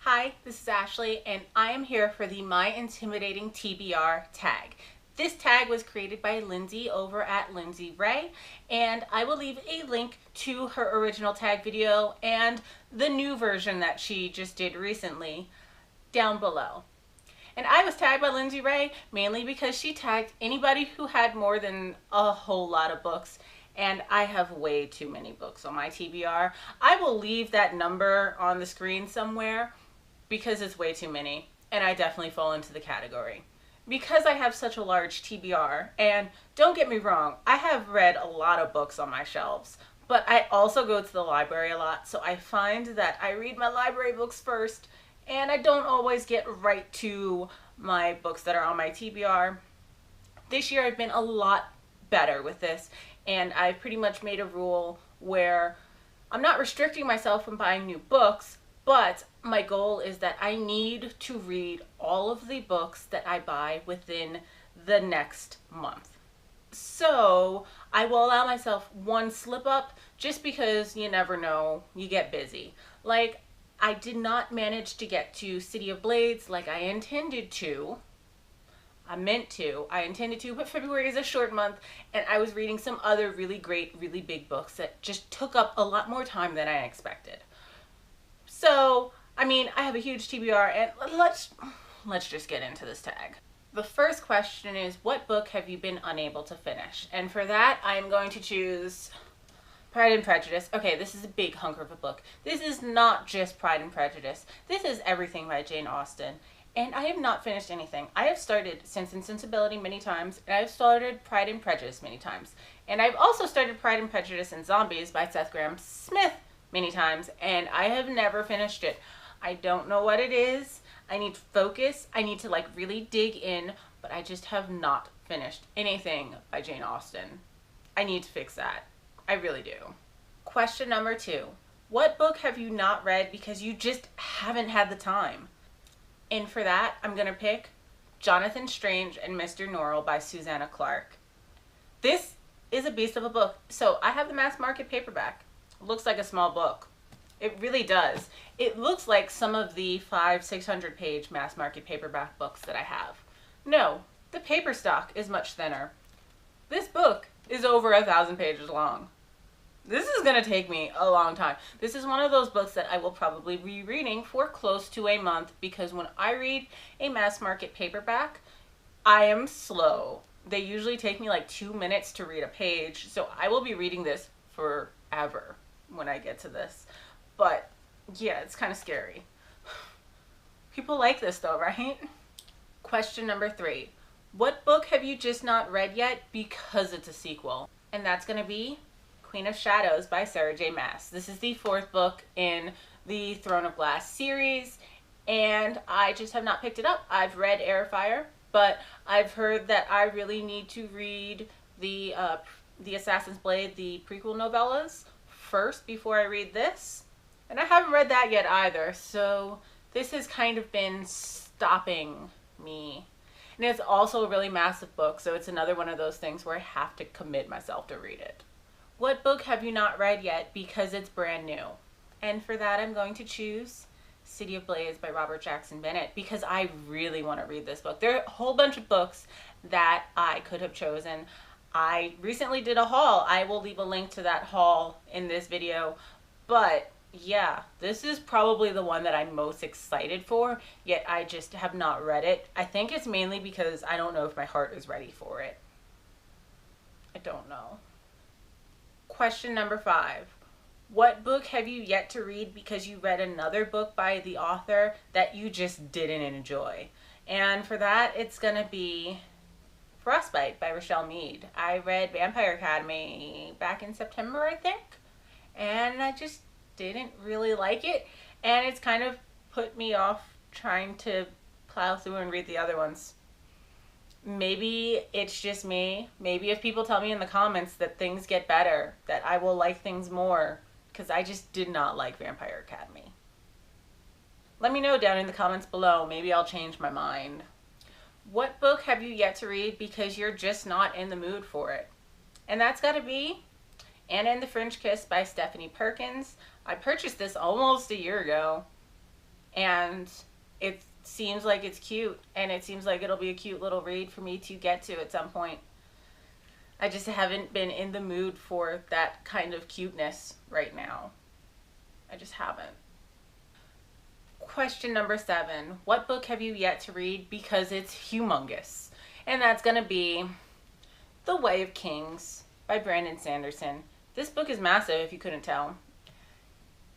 Hi, this is Ashley, and I am here for the My Intimidating TBR tag. This tag was created by Lindsay over at Lindsay Ray, and I will leave a link to her original tag video and the new version that she just did recently down below. And I was tagged by Lindsay Ray mainly because she tagged anybody who had more than a whole lot of books, and I have way too many books on my TBR. I will leave that number on the screen somewhere because it's way too many, and I definitely fall into the category. Because I have such a large TBR, and don't get me wrong, I have read a lot of books on my shelves, but I also go to the library a lot, so I find that I read my library books first, and I don't always get right to my books that are on my TBR. This year I've been a lot better with this, and I've pretty much made a rule where I'm not restricting myself from buying new books, but my goal is that I need to read all of the books that I buy within the next month. So I will allow myself one slip up just because you never know, you get busy. Like, I did not manage to get to City of Blades like I intended to. I intended to, but February is a short month, and I was reading some other really great, really big books that just took up a lot more time than I expected. So, I mean, I have a huge TBR, and let's just get into this tag. The first question is, what book have you been unable to finish? And for that, I'm going to choose Pride and Prejudice. Okay, this is a big hunker of a book. This is not just Pride and Prejudice. This is everything by Jane Austen. And I have not finished anything. I have started Sense and Sensibility many times, and I've started Pride and Prejudice many times. And I've also started Pride and Prejudice and Zombies by Seth Grahame-Smith many times, and I have never finished it. I don't know what it is. I need focus. I need to really dig in, but I just have not finished anything by Jane Austen. I need to fix that. I really do. Question number 2. What book have you not read because you just haven't had the time? And for that, I'm going to pick Jonathan Strange and Mr. Norrell by Susanna Clarke. This is a beast of a book. So I have the mass market paperback. It looks like a small book. It really does. It looks like some of the 500-600 page mass market paperback books that I have. No, the paper stock is much thinner. This book is over 1,000 pages long. This is going to take me a long time. This is one of those books that I will probably be reading for close to a month, because when I read a mass market paperback, I am slow. They usually take me like 2 minutes to read a page, so I will be reading this forever when I get to this. But yeah, it's kind of scary. People like this though, right? Question number 3. What book have you just not read yet because it's a sequel? And that's going to be Queen of Shadows by Sarah J. Maas. This is the 4th book in the Throne of Glass series, and I just have not picked it up. I've read Air Fire, but I've heard that I really need to read the Assassin's Blade, the prequel novellas, first before I read this. And I haven't read that yet either, so this has kind of been stopping me. And it's also a really massive book, so it's another one of those things where I have to commit myself to read it. What book have you not read yet because it's brand new? And for that, I'm going to choose City of Blades by Robert Jackson Bennett, because I really want to read this book. There are a whole bunch of books that I could have chosen. I recently did a haul. I will leave a link to that haul in this video. But yeah, this is probably the one that I'm most excited for, yet I just have not read it. I think it's mainly because I don't know if my heart is ready for it. I don't know. Question number 5. What book have you yet to read because you read another book by the author that you just didn't enjoy? And for that, it's going to be Frostbite by Rochelle Mead. I read Vampire Academy back in September, I think, and I just didn't really like it, and it's kind of put me off trying to plow through and read the other ones. Maybe it's just me. Maybe if people tell me in the comments that things get better, that I will like things more, because I just did not like Vampire Academy. Let me know down in the comments below. Maybe I'll change my mind. What book have you yet to read because you're just not in the mood for it? And that's got to be Anna and the French Kiss by Stephanie Perkins. I purchased this almost a year ago, and it seems like it's cute, and it seems like it'll be a cute little read for me to get to at some point. I just haven't been in the mood for that kind of cuteness right now. I just haven't. Question number 7. What book have you yet to read because it's humongous? And that's going to be The Way of Kings by Brandon Sanderson. This book is massive, if you couldn't tell.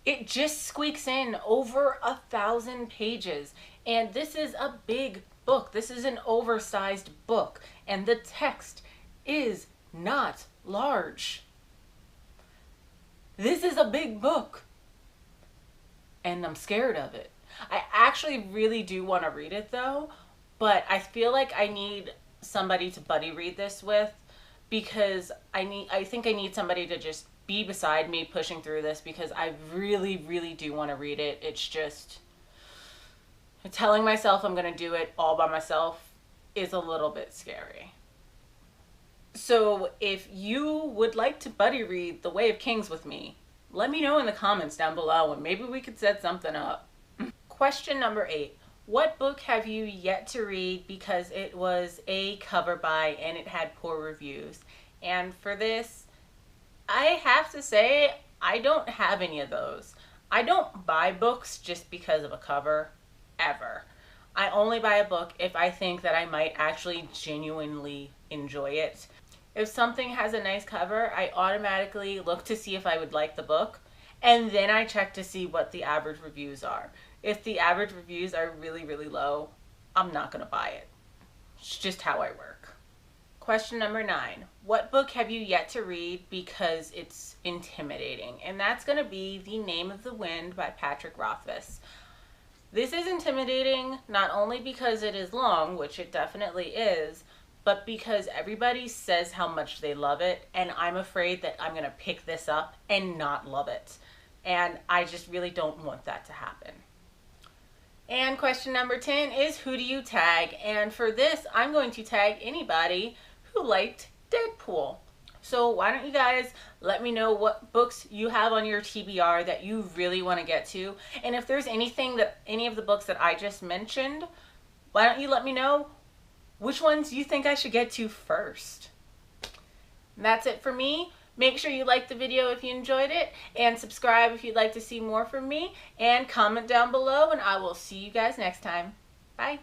It just squeaks in over 1,000 pages. And this is a big book. This is an oversized book. And the text is not large. This is a big book. And I'm scared of it. I actually really do want to read it though, but I feel like I need somebody to buddy read this with, because I think I need somebody to just be beside me pushing through this, because I really, really do want to read it. It's just telling myself I'm going to do it all by myself is a little bit scary. So if you would like to buddy read The Way of Kings with me, let me know in the comments down below and maybe we could set something up. Question number 8. What book have you yet to read because it was a cover buy and it had poor reviews? And for this, I have to say, I don't have any of those. I don't buy books just because of a cover, ever. I only buy a book if I think that I might actually genuinely enjoy it. If something has a nice cover, I automatically look to see if I would like the book, and then I check to see what the average reviews are. If the average reviews are really, really low, I'm not going to buy it. It's just how I work. Question number 9. What book have you yet to read because it's intimidating? And that's going to be The Name of the Wind by Patrick Rothfuss. This is intimidating not only because it is long, which it definitely is, but because everybody says how much they love it, and I'm afraid that I'm going to pick this up and not love it. And I just really don't want that to happen. And question number 10 is, who do you tag? And for this, I'm going to tag anybody who liked Deadpool. So why don't you guys let me know what books you have on your TBR that you really want to get to. And if there's any of the books that I just mentioned, why don't you let me know which ones you think I should get to first. And that's it for me. Make sure you like the video if you enjoyed it, and subscribe if you'd like to see more from me, and comment down below, and I will see you guys next time. Bye.